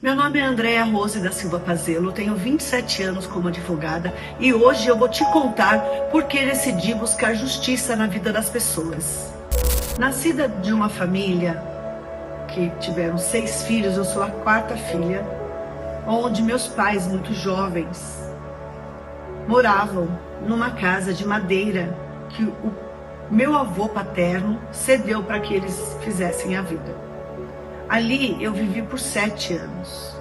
Meu nome é Andréa Rose da Silva Pazelo, tenho 27 anos como advogada e hoje eu vou te contar por que decidi buscar justiça na vida das pessoas. Nascida de uma família que tiveram 6 filhos, eu sou a 4ª filha, onde meus pais, muito jovens, moravam numa casa de madeira que o meu avô paterno cedeu para que eles fizessem a vida. Ali eu vivi por 7 anos.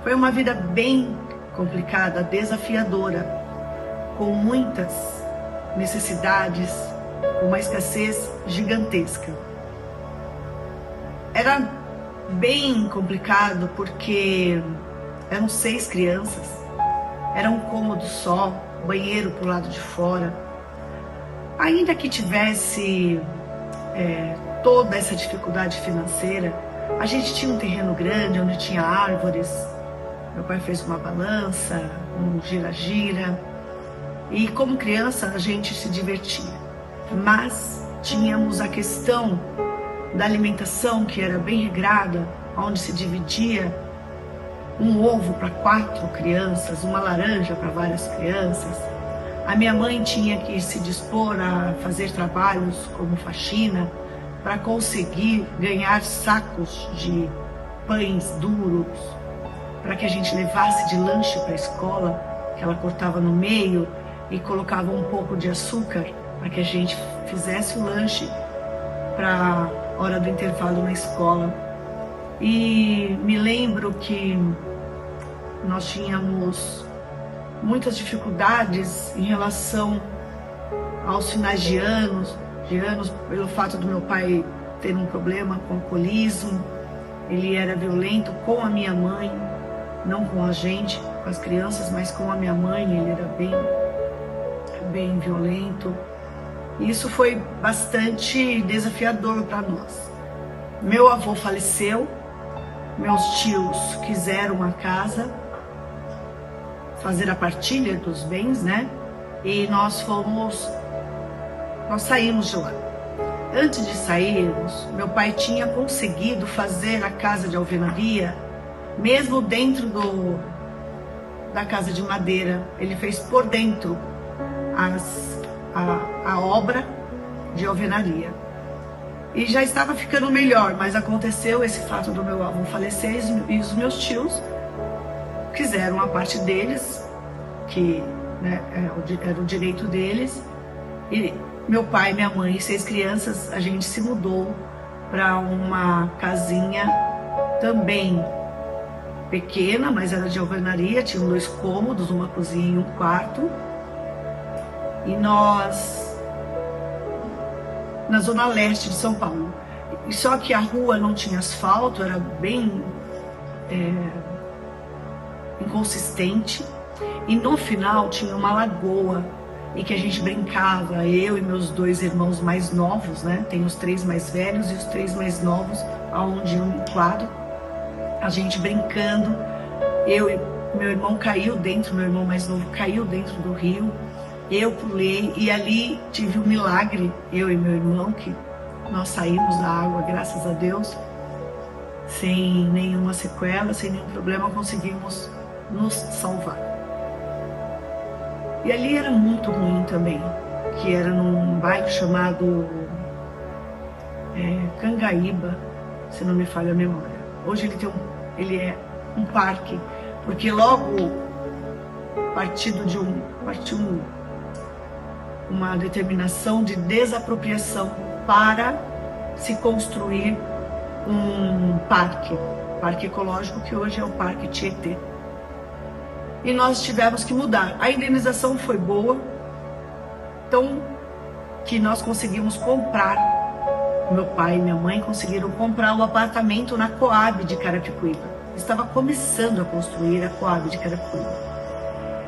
Foi uma vida bem complicada, desafiadora, com muitas necessidades, com uma escassez gigantesca. Era bem complicado porque eram 6 crianças, era um cômodo só, banheiro para o lado de fora. Ainda que tivesse toda essa dificuldade financeira, a gente tinha um terreno grande, onde tinha árvores. Meu pai fez uma balança, um gira-gira. E como criança a gente se divertia. Mas tínhamos a questão da alimentação, que era bem regrada, onde se dividia um ovo para 4 crianças, uma laranja para várias crianças. A minha mãe tinha que se dispor a fazer trabalhos como faxina, para conseguir ganhar sacos de pães duros, para que a gente levasse de lanche para a escola, que ela cortava no meio e colocava um pouco de açúcar, para que a gente fizesse o lanche para a hora do intervalo na escola. E me lembro que nós tínhamos muitas dificuldades em relação aos finais de anos, pelo fato do meu pai ter um problema com alcoolismo. Ele era violento com a minha mãe, não com a gente, com as crianças, mas com a minha mãe. Ele era bem violento. E isso foi bastante desafiador para nós. Meu avô faleceu, meus tios quiseram a casa, fazer a partilha dos bens, né? E nós saímos de lá. Antes de sairmos, meu pai tinha conseguido fazer a casa de alvenaria, mesmo dentro da casa de madeira. Ele fez por dentro a obra de alvenaria. E já estava ficando melhor, mas aconteceu esse fato do meu avô falecer e os meus tios quiseram a parte deles, que era o direito deles. E meu pai, minha mãe e 6 crianças, a gente se mudou para uma casinha também pequena, mas era de alvenaria, tinha 2 cômodos, uma cozinha e um quarto. E nós, na zona leste de São Paulo. Só que a rua não tinha asfalto, era bem inconsistente. E no final tinha uma lagoa, e que a gente brincava, eu e meus 2 irmãos mais novos, né? Tem os 3 mais velhos e os 3 mais novos, aonde eu me enquadro. A gente brincando, meu irmão caiu dentro, meu irmão mais novo caiu dentro do rio, eu pulei e ali tive um milagre, eu e meu irmão, que nós saímos da água, graças a Deus, sem nenhuma sequela, sem nenhum problema, conseguimos nos salvar. E ali era muito ruim também, que era num bairro chamado Cangaíba, se não me falha a memória. Hoje ele é um parque, porque logo partiu uma determinação de desapropriação para se construir um parque ecológico, que hoje é o Parque Tietê. E nós tivemos que mudar. A indenização foi boa, então que nós conseguimos comprar, meu pai e minha mãe conseguiram comprar o apartamento na Coab de Carapicuíba. Estava começando a construir a Coab de Carapicuíba.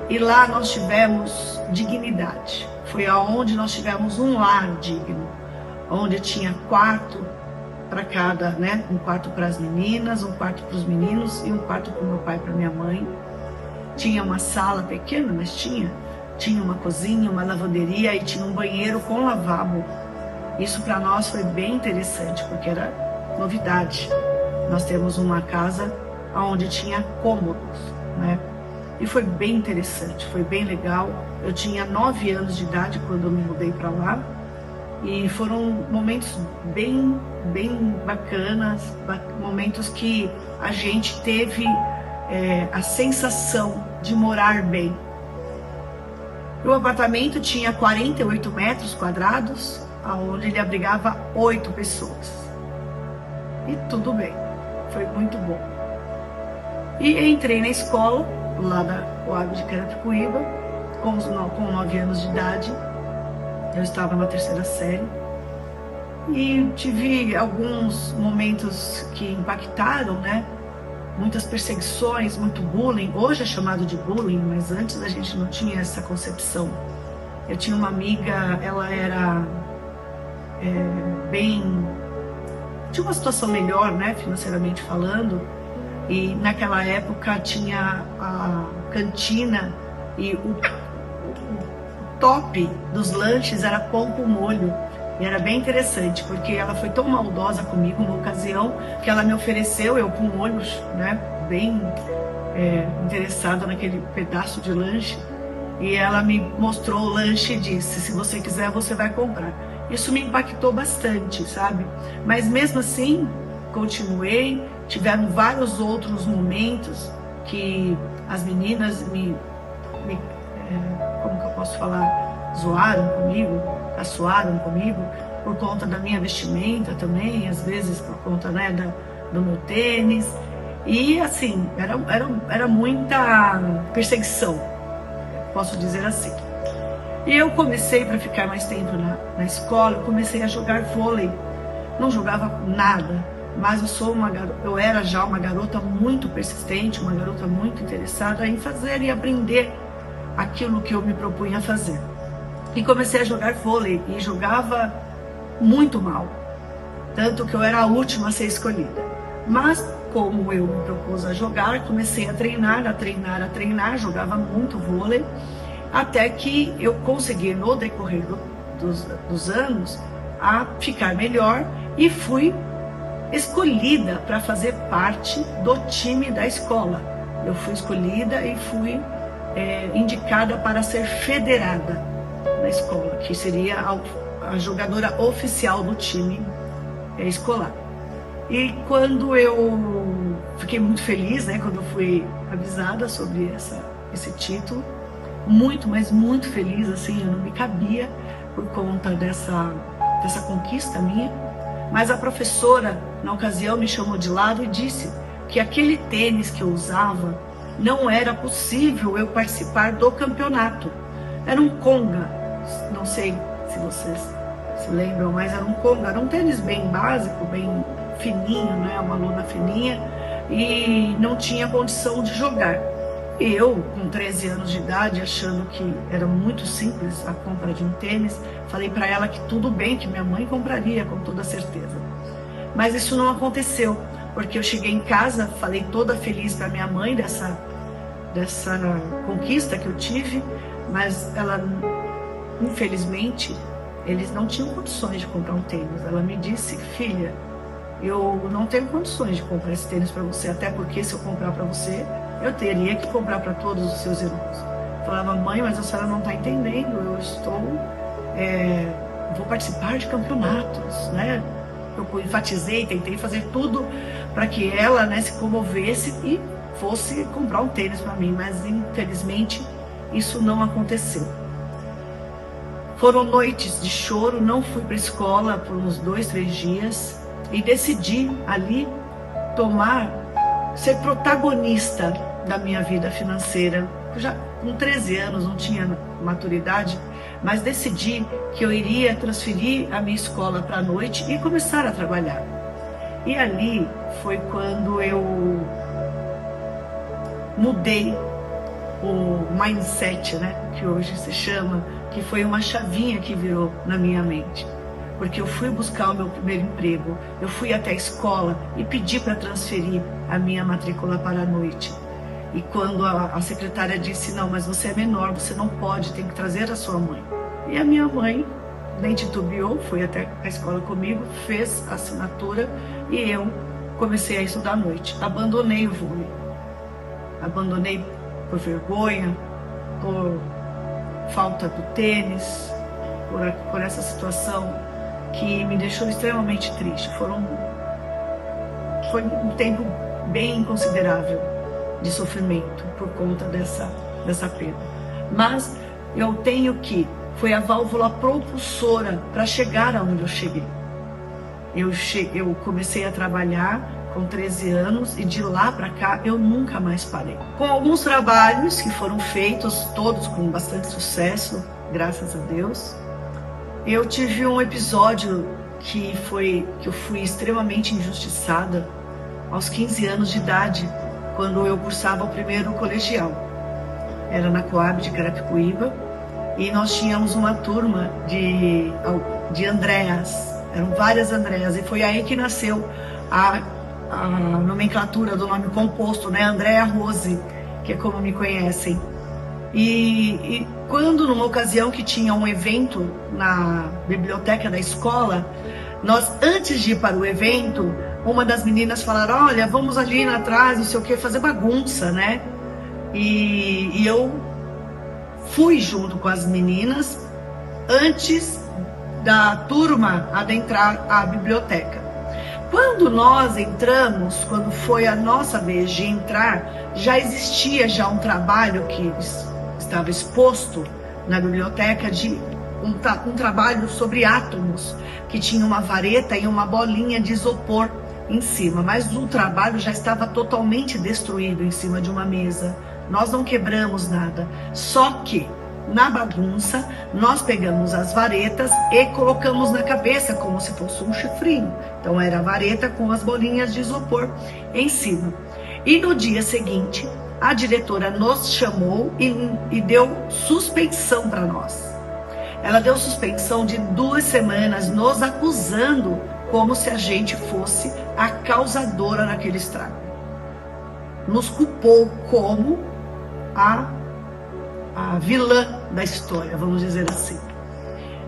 E lá nós tivemos dignidade. Foi aonde nós tivemos um lar digno, onde tinha quarto para cada, né? Um quarto para as meninas, um quarto para os meninos e um quarto para o meu pai e para minha mãe. Tinha uma sala pequena, mas tinha uma cozinha, uma lavanderia e tinha um banheiro com lavabo. Isso para nós foi bem interessante, porque era novidade. Nós temos uma casa onde tinha cômodos, né? E foi bem interessante, foi bem legal. Eu tinha 9 anos de idade quando eu me mudei para lá, e foram momentos bem bacanas, momentos que a gente teve a sensação de morar bem. O apartamento tinha 48 metros quadrados, onde ele abrigava 8 pessoas. E tudo bem, foi muito bom. E entrei na escola, lá da Coab de Carapicuíba, com 9 anos de idade. Eu estava na 3ª série. E tive alguns momentos que impactaram, né? Muitas perseguições, muito bullying. Hoje é chamado de bullying, mas antes a gente não tinha essa concepção. Eu tinha uma amiga, ela era tinha uma situação melhor, né, financeiramente falando, e naquela época tinha a cantina e o top dos lanches era pão com molho. E era bem interessante, porque ela foi tão maldosa comigo uma ocasião que ela me ofereceu, eu com molhos, né, bem interessada naquele pedaço de lanche, e ela me mostrou o lanche e disse: se você quiser, você vai comprar. Isso me impactou bastante, sabe? Mas mesmo assim, continuei. Tiveram vários outros momentos que as meninas como que eu posso falar, zoaram comigo, caçoaram comigo, por conta da minha vestimenta também, às vezes por conta, né, do meu tênis. E assim, era muita perseguição, posso dizer assim. E eu comecei, para ficar mais tempo na escola, eu comecei a jogar vôlei. Não jogava nada, mas eu era já uma garota muito persistente, uma garota muito interessada em fazer e aprender aquilo que eu me propunha a fazer. E comecei a jogar vôlei, e jogava muito mal, tanto que eu era a última a ser escolhida. Mas como eu me propus a jogar, comecei a treinar, jogava muito vôlei, até que eu consegui, no decorrer dos anos, a ficar melhor, e fui escolhida para fazer parte do time da escola. Eu fui escolhida e fui indicada para ser federada na escola, que seria a jogadora oficial do time escolar. E quando eu fiquei muito feliz, né, quando eu fui avisada sobre esse título, mas muito feliz, assim, eu não me cabia por conta dessa conquista minha. Mas a professora, na ocasião, me chamou de lado e disse que aquele tênis que eu usava não era possível eu participar do campeonato. Era um conga, não sei se vocês se lembram, mas era um conga, era um tênis bem básico, bem fininho, né, uma lona fininha, e não tinha condição de jogar. Eu, com 13 anos de idade, achando que era muito simples a compra de um tênis, falei para ela que tudo bem, que minha mãe compraria com toda certeza. Mas isso não aconteceu, porque eu cheguei em casa, falei toda feliz para minha mãe dessa conquista que eu tive, mas ela, infelizmente, eles não tinham condições de comprar um tênis. Ela me disse: filha, eu não tenho condições de comprar esse tênis para você, até porque se eu comprar para você, eu teria que comprar para todos os seus irmãos. Eu falava: mãe, mas a senhora não está entendendo, vou participar de campeonatos, né? Eu enfatizei, tentei fazer tudo para que ela, né, se comovesse e fosse comprar um tênis para mim, mas infelizmente isso não aconteceu. Foram noites de choro, não fui para a escola por uns 2, 3 dias, e decidi ali ser protagonista da minha vida financeira. Eu já com 13 anos, não tinha maturidade, mas decidi que eu iria transferir a minha escola para a noite e começar a trabalhar. E ali foi quando eu mudei o mindset, né, que hoje se chama, que foi uma chavinha que virou na minha mente. Porque eu fui buscar o meu primeiro emprego, eu fui até a escola e pedi para transferir a minha matrícula para a noite. E quando a secretária disse: não, mas você é menor, você não pode, tem que trazer a sua mãe. E a minha mãe nem titubeou, foi até a escola comigo, fez a assinatura, e eu comecei a estudar à noite. Abandonei o vôlei. Abandonei por vergonha, por falta do tênis, por essa situação que me deixou extremamente triste. Foi um tempo bem considerável de sofrimento por conta dessa perda. Mas eu tenho que foi a válvula propulsora para chegar aonde eu cheguei. Eu comecei a trabalhar com 13 anos e de lá para cá eu nunca mais parei. Com alguns trabalhos que foram feitos, todos com bastante sucesso, graças a Deus, eu tive um episódio que eu fui extremamente injustiçada aos 15 anos de idade, quando eu cursava o primeiro colegial. Era na Coab de Carapicuíba e nós tínhamos uma turma de Andréas, eram várias Andréas, e foi aí que nasceu a nomenclatura do nome composto, né? Andréa Rose, que é como me conhecem. E quando, numa ocasião que tinha um evento na biblioteca da escola, nós, antes de ir para o evento, uma das meninas falaram: olha, vamos ali atrás, não sei o que, fazer bagunça, né? E eu fui junto com as meninas antes da turma adentrar a biblioteca. Quando nós entramos, quando foi a nossa vez de entrar, já existia um trabalho que estava exposto na biblioteca de um trabalho sobre átomos, que tinha uma vareta e uma bolinha de isopor em cima, mas o trabalho já estava totalmente destruído em cima de uma mesa. Nós não quebramos nada, só que na bagunça nós pegamos as varetas e colocamos na cabeça como se fosse um chifrinho. Então era a vareta com as bolinhas de isopor em cima. E no dia seguinte a diretora nos chamou e deu suspensão para nós. Ela deu suspensão de 2 semanas, nos acusando como se a gente fosse a causadora daquele estrago. Nos culpou como a vilã da história, vamos dizer assim.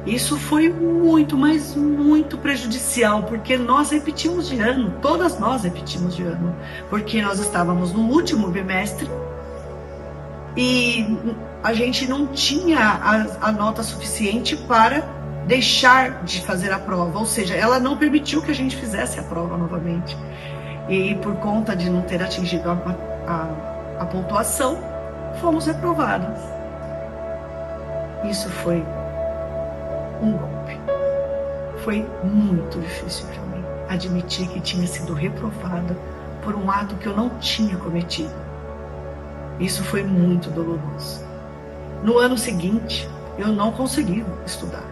Isso foi muito, mas muito prejudicial, porque nós repetimos de ano, todas nós repetimos de ano, porque nós estávamos no último bimestre e a gente não tinha a nota suficiente para deixar de fazer a prova, ou seja, ela não permitiu que a gente fizesse a prova novamente. E por conta de não ter atingido a pontuação, fomos reprovadas. Isso foi um golpe. Foi muito difícil para mim admitir que tinha sido reprovada por um ato que eu não tinha cometido. Isso foi muito doloroso. No ano seguinte, eu não consegui estudar.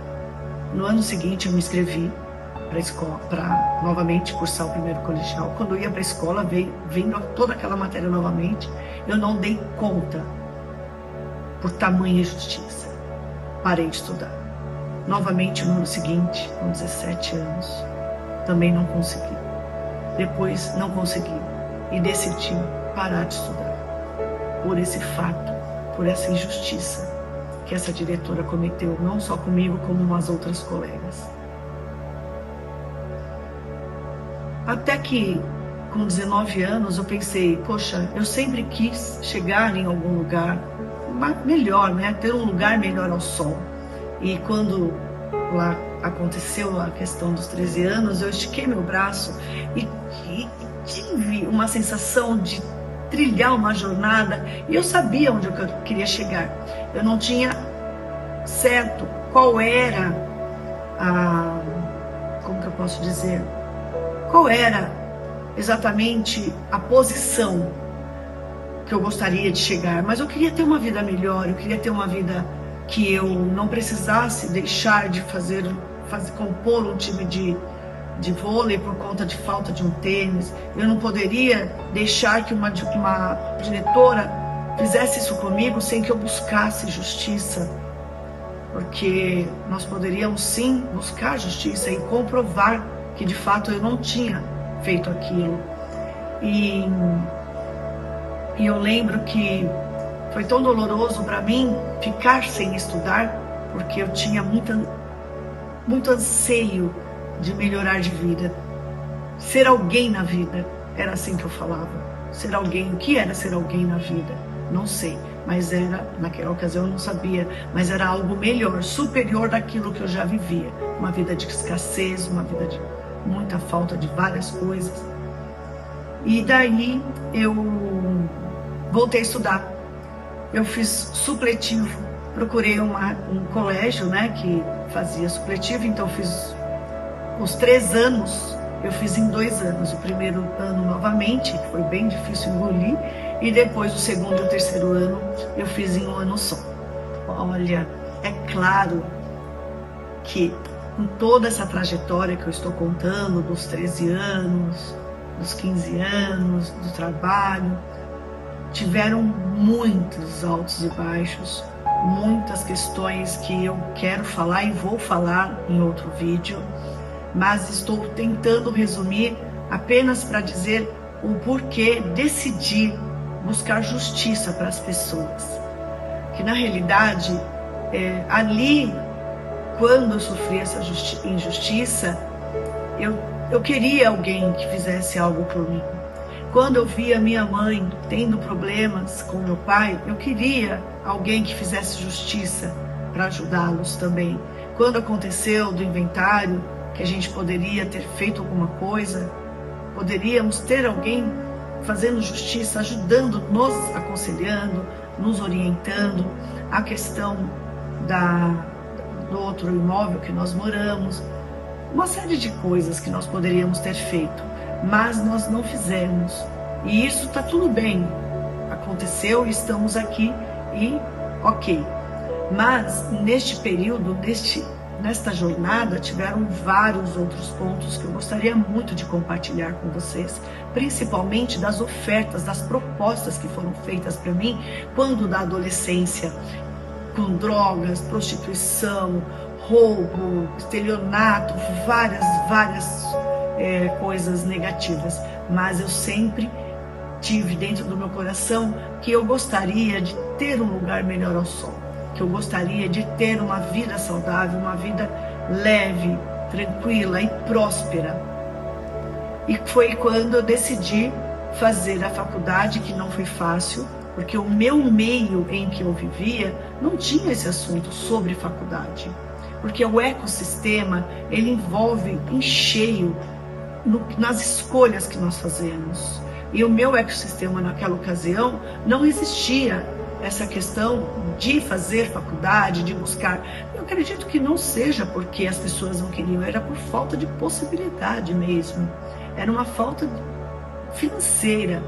No ano seguinte, eu me inscrevi para a escola, para novamente cursar o primeiro colegial. Quando eu ia para a escola, vendo toda aquela matéria novamente, eu não dei conta por tamanha injustiça. Parei de estudar. Novamente, no ano seguinte, com 17 anos, também não consegui. Depois, não consegui e decidi parar de estudar. Por esse fato, por essa injustiça que essa diretora cometeu, não só comigo, como com as outras colegas. Até que, com 19 anos, eu pensei, poxa, eu sempre quis chegar em algum lugar melhor, né? Ter um lugar melhor ao sol. E quando lá aconteceu a questão dos 13 anos, eu estiquei meu braço e tive uma sensação de trilhar uma jornada, e eu sabia onde eu queria chegar. Eu não tinha certo qual era como que eu posso dizer? Qual era exatamente a posição que eu gostaria de chegar, mas eu queria ter uma vida melhor, eu queria ter uma vida que eu não precisasse deixar de compor um time de vôlei por conta de falta de um tênis. Eu não poderia deixar que uma diretora fizesse isso comigo sem que eu buscasse justiça, porque nós poderíamos sim buscar justiça e comprovar que de fato eu não tinha feito aquilo. E eu lembro que foi tão doloroso para mim ficar sem estudar, porque eu tinha muito anseio de melhorar de vida. ser alguém na vida. Era assim que eu falava. Ser alguém, o que era ser alguém na vida? Não sei, mas era, naquela ocasião eu não sabia, mas era algo melhor, superior daquilo que eu já vivia. Uma vida de escassez, uma vida de muita falta de várias coisas. E daí eu voltei a estudar. Eu fiz supletivo, procurei um colégio, né, que fazia supletivo, então eu fiz os 3 anos, eu fiz em 2 anos. O primeiro ano novamente, que foi bem difícil engolir, e depois o segundo e o terceiro ano eu fiz em 1 ano só. Olha, é claro que com toda essa trajetória que eu estou contando, dos 13 anos, dos 15 anos, do trabalho, tiveram muitos altos e baixos, muitas questões que eu quero falar e vou falar em outro vídeo, mas estou tentando resumir apenas para dizer o porquê decidi buscar justiça para as pessoas. Que na realidade, ali, quando eu sofri essa injustiça, eu queria alguém que fizesse algo por mim. Quando eu via minha mãe tendo problemas com meu pai, eu queria alguém que fizesse justiça para ajudá-los também. Quando aconteceu do inventário, que a gente poderia ter feito alguma coisa, poderíamos ter alguém fazendo justiça, ajudando, nos aconselhando, nos orientando. A questão do outro imóvel que nós moramos, uma série de coisas que nós poderíamos ter feito, mas nós não fizemos. E isso está tudo bem, aconteceu e estamos aqui e ok. Mas neste período, nesta jornada, tiveram vários outros pontos que eu gostaria muito de compartilhar com vocês, principalmente das ofertas, das propostas que foram feitas para mim quando da adolescência, com drogas, prostituição, roubo, estelionato, várias coisas negativas. Mas eu sempre tive dentro do meu coração que eu gostaria de ter um lugar melhor ao sol, que eu gostaria de ter uma vida saudável, uma vida leve, tranquila e próspera. E foi quando eu decidi fazer a faculdade, que não foi fácil, porque o meu meio em que eu vivia não tinha esse assunto sobre faculdade. Porque o ecossistema, ele envolve em cheio nas escolhas que nós fazemos. E o meu ecossistema naquela ocasião não existia essa questão de fazer faculdade, de buscar. Eu acredito que não seja porque as pessoas não queriam, era por falta de possibilidade mesmo. Era uma falta financeira.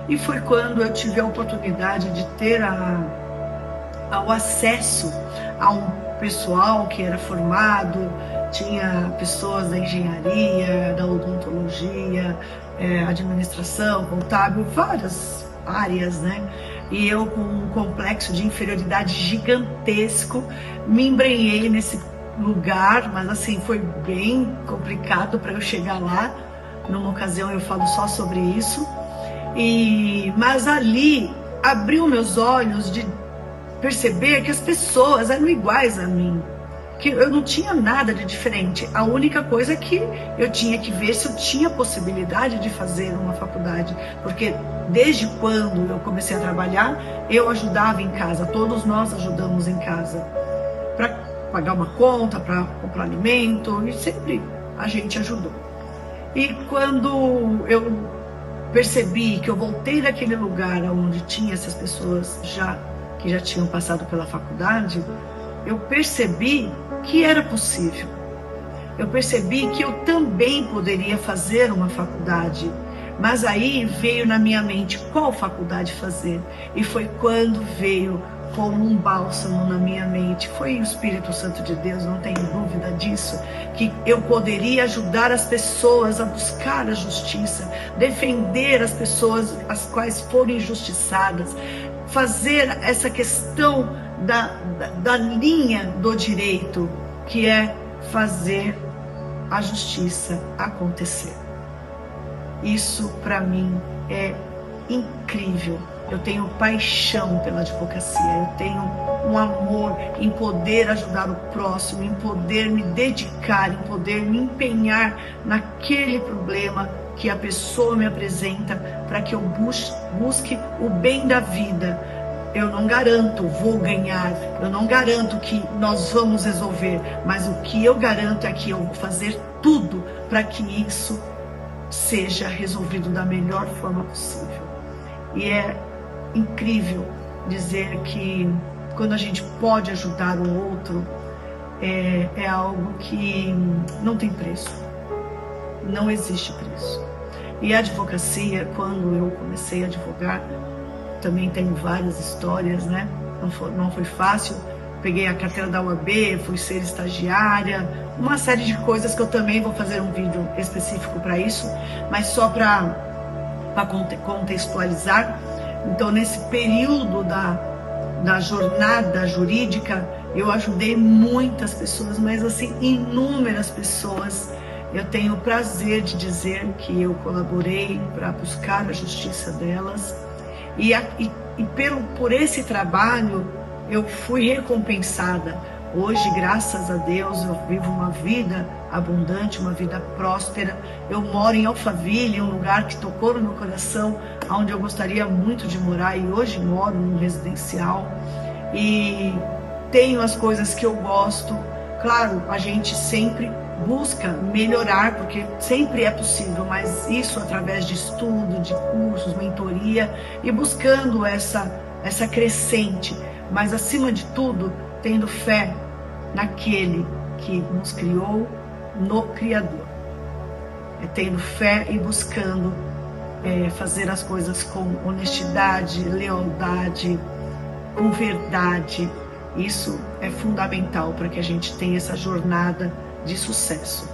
E foi quando eu tive a oportunidade de ter ao acesso a um pessoal que era formado, tinha pessoas da engenharia, da odontologia, administração, contábil, várias áreas, né? E eu, com um complexo de inferioridade gigantesco, me embrenhei nesse lugar, mas assim, foi bem complicado para eu chegar lá. Numa ocasião eu falo só sobre isso. Mas ali abriu meus olhos de perceber que as pessoas eram iguais a mim, que eu não tinha nada de diferente. A única coisa é que eu tinha que ver se eu tinha possibilidade de fazer uma faculdade, porque desde quando eu comecei a trabalhar, eu ajudava em casa, todos nós ajudamos em casa, para pagar uma conta, para comprar alimento, e sempre a gente ajudou. E quando eu percebi que eu voltei daquele lugar onde tinha essas pessoas que já tinham passado pela faculdade, eu percebi que era possível. Eu percebi que eu também poderia fazer uma faculdade. Mas aí veio na minha mente qual faculdade fazer. E foi quando veio como um bálsamo na minha mente. Foi o Espírito Santo de Deus, não tenho dúvida disso, que eu poderia ajudar as pessoas a buscar a justiça, defender as pessoas as quais foram injustiçadas, fazer essa questão da linha do direito, que é fazer a justiça acontecer. Isso para mim é incrível, Eu tenho paixão pela advocacia, eu tenho um amor em poder ajudar o próximo, em poder me dedicar, em poder me empenhar naquele problema que a pessoa me apresenta, para que eu busque o bem da vida. Eu não garanto vou ganhar, eu não garanto que nós vamos resolver, mas o que eu garanto é que eu vou fazer tudo para que isso seja resolvido da melhor forma possível. E é incrível dizer que quando a gente pode ajudar o outro, é algo que não tem preço, não existe preço. E a advocacia, quando eu comecei a advogar, também tenho várias histórias, né? Não foi fácil. Peguei a carteira da OAB, fui ser estagiária, uma série de coisas que eu também vou fazer um vídeo específico para isso, mas só para contextualizar. Então, nesse período da jornada jurídica, eu ajudei muitas pessoas, mas assim, inúmeras pessoas. Eu tenho o prazer de dizer que eu colaborei para buscar a justiça delas. E por esse trabalho eu fui recompensada. Hoje, graças a Deus, eu vivo uma vida abundante, uma vida próspera. Eu moro em Alphaville, um lugar que tocou no meu coração, onde eu gostaria muito de morar, e hoje moro num residencial. E tenho as coisas que eu gosto. Claro, a gente sempre busca melhorar, porque sempre é possível, mas isso através de estudo, de cursos, mentoria, e buscando essa crescente, mas acima de tudo, tendo fé naquele que nos criou, no Criador. Tendo fé e buscando fazer as coisas com honestidade, lealdade, com verdade. Isso é fundamental para que a gente tenha essa jornada de sucesso.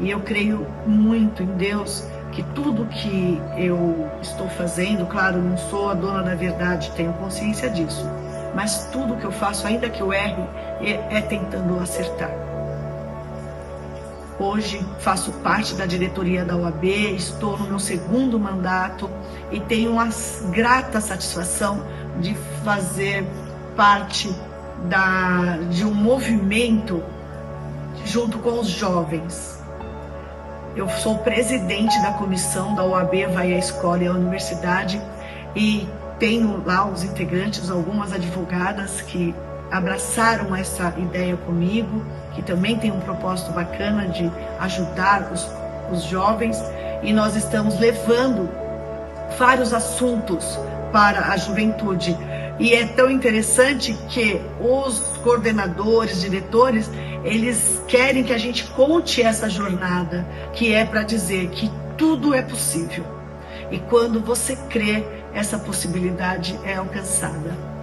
E eu creio muito em Deus, que tudo que eu estou fazendo, claro, não sou a dona da verdade, tenho consciência disso, mas tudo que eu faço, ainda que eu erre, é tentando acertar. Hoje faço parte da diretoria da OAB, estou no meu 2º mandato e tenho uma grata satisfação de fazer parte de um movimento junto com os jovens. Eu sou presidente da comissão da OAB Vai à Escola e à Universidade, e tenho lá os integrantes, algumas advogadas que abraçaram essa ideia comigo, que também tem um propósito bacana de ajudar os jovens, e nós estamos levando vários assuntos para a juventude. E é tão interessante que os coordenadores, diretores, eles querem que a gente conte essa jornada, que é para dizer que tudo é possível. E quando você crê, essa possibilidade é alcançada.